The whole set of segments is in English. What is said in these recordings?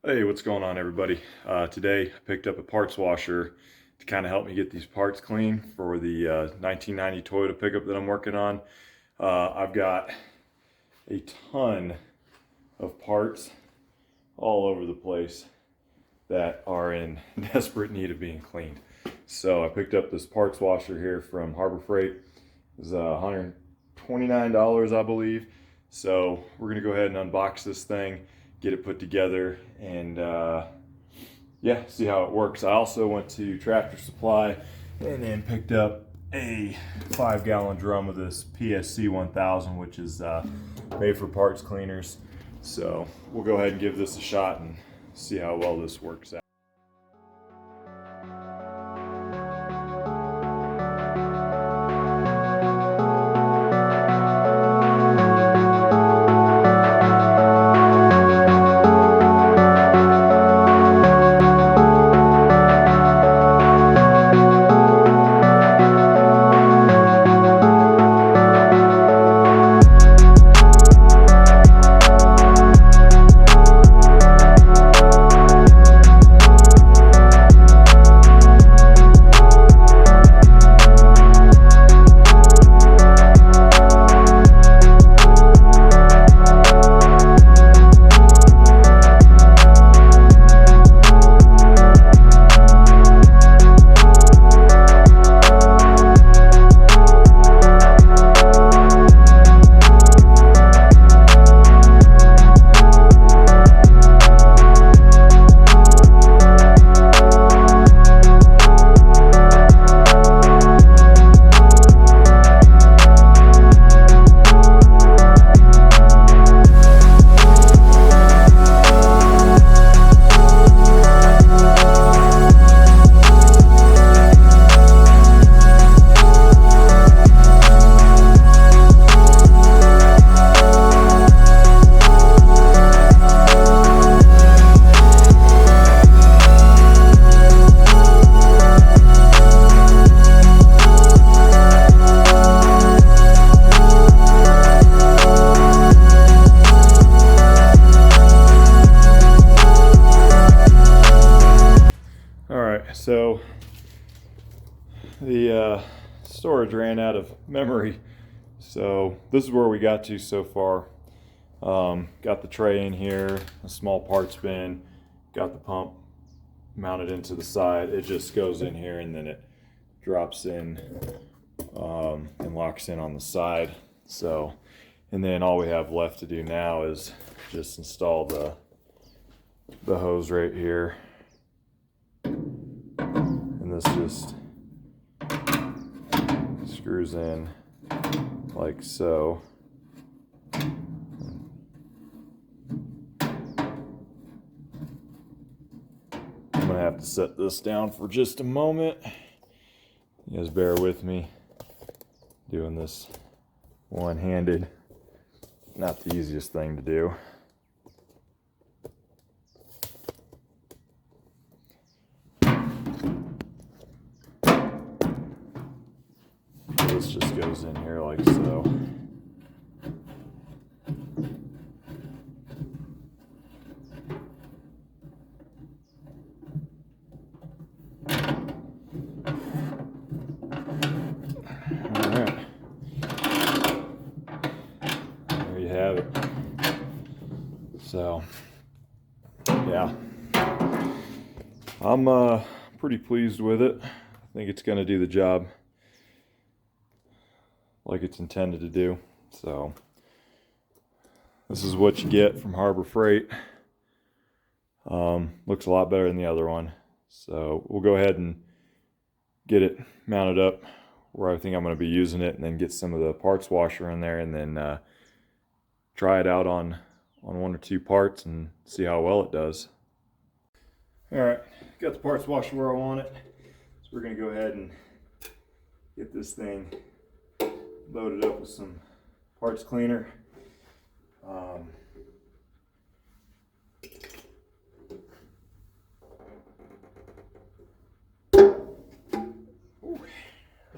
Hey, what's going on, everybody? Today I picked up a parts washer to kind of help me get these parts clean for the 1990 Toyota pickup that I'm working on. I've got a ton of parts all over the place that are in desperate need of being cleaned. So I picked up this parts washer here from Harbor Freight. It was $129, I believe. So we're gonna go ahead and unbox this thing, get it put together, and yeah, see how it works. I also went to Tractor Supply and then picked up a 5-gallon drum of this PSC 1000, which is made for parts cleaners. So we'll go ahead and give this a shot and see how well this works out. So the storage ran out of memory, so this is where we got to so far. Got the tray in here, a small parts bin, got the pump mounted into the side. It just goes in here and then it drops in and locks in on the side. So, and then all we have left to do now is just install the hose right here. This just screws in like so. I'm gonna have to set this down for just a moment. You guys bear with me doing this one-handed. Not the easiest thing to do. This just goes in here like so. Alright. There you have it. So, yeah. I'm pretty pleased with it. I think it's going to do the job like it's intended to do. So this is what you get from Harbor Freight. Looks a lot better than the other one. So we'll go ahead and get it mounted up where I think I'm going to be using it, and then get some of the parts washer in there, and then try it out on one or two parts and see how well it does. Alright, got the parts washer where I want it. So we're going to go ahead and get this thing loaded up with some parts cleaner.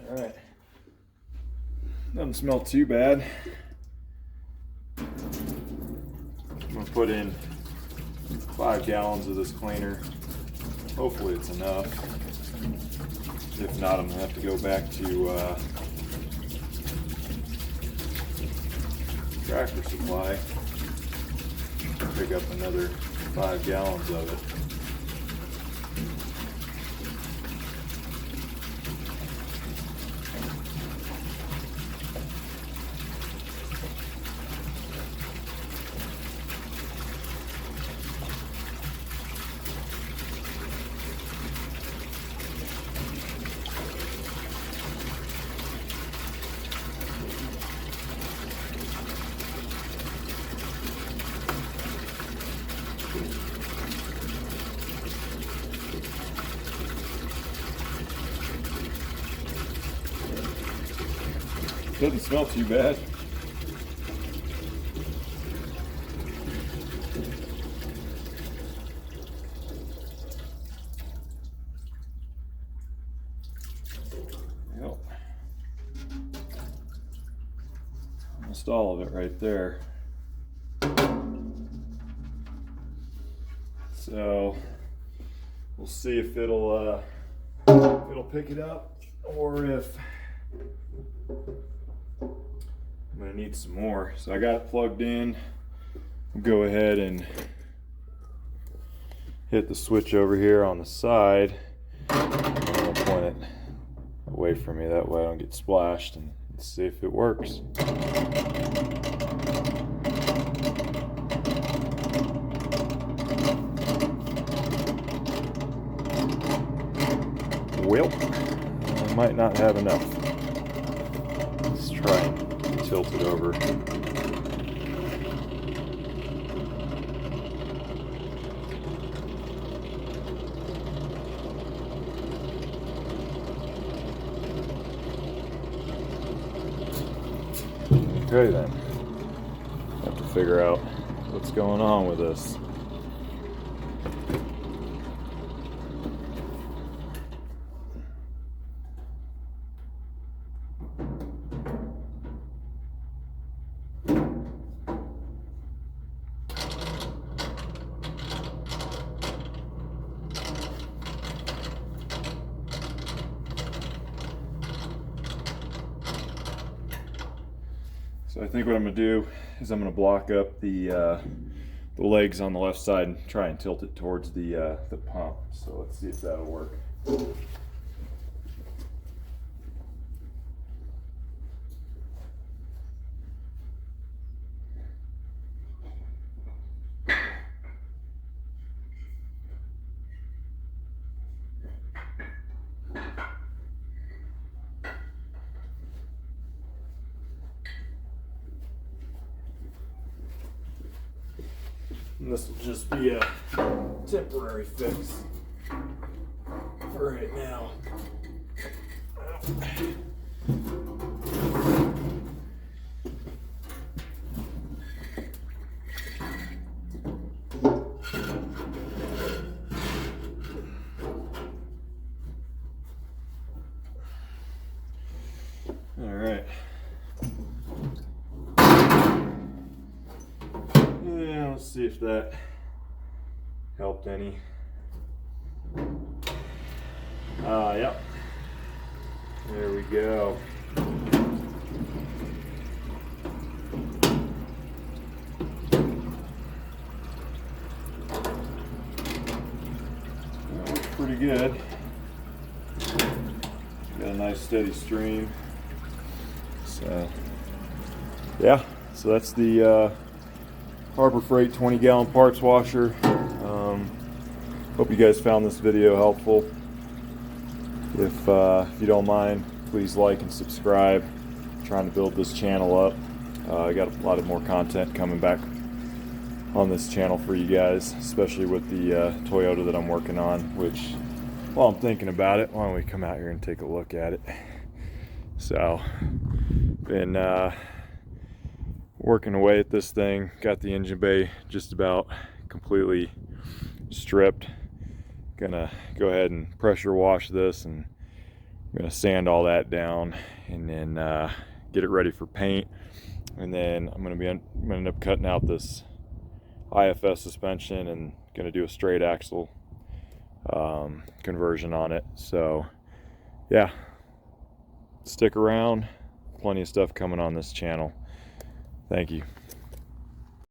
Alright, doesn't smell too bad. I'm going to put in 5 gallons of this cleaner. Hopefully it's enough. If not, I'm gonna have to go back to Tractor Supply, pick up another 5 gallons of it. Doesn't smell too bad. Yep. Almost all of it right there. So we'll see if it'll pick it up, or if I'm gonna need some more. So I got it plugged in. I'll go ahead and hit the switch over here on the side. And I'll point it away from me, that way I don't get splashed, and see if it works. Well, I might not have enough. Let's try and tilt it over. Okay then, have to figure out what's going on with this. So I think what I'm going to do is I'm going to block up the legs on the left side and try and tilt it towards the pump. So let's see if that'll work. And this will just be a temporary fix for right now. All right. Yeah, let's see if that helped any. Yep. There we go. That looks pretty good. Got a nice steady stream. So, yeah, so that's the Harbor Freight 20 gallon parts washer. Hope you guys found this video helpful. If you don't mind, please like and subscribe. I'm trying to build this channel up. I got a lot of more content coming back on this channel for you guys, especially with the Toyota that I'm working on, which, while I'm thinking about it, why don't we come out here and take a look at it. So, been working away at this thing. Got the engine bay just about completely stripped. Gonna go ahead and pressure wash this, and I'm gonna sand all that down, and then get it ready for paint. And then I'm gonna end up cutting out this IFS suspension and going to do a straight axle conversion on it. So yeah, stick around. Plenty of stuff coming on this channel. Thank you.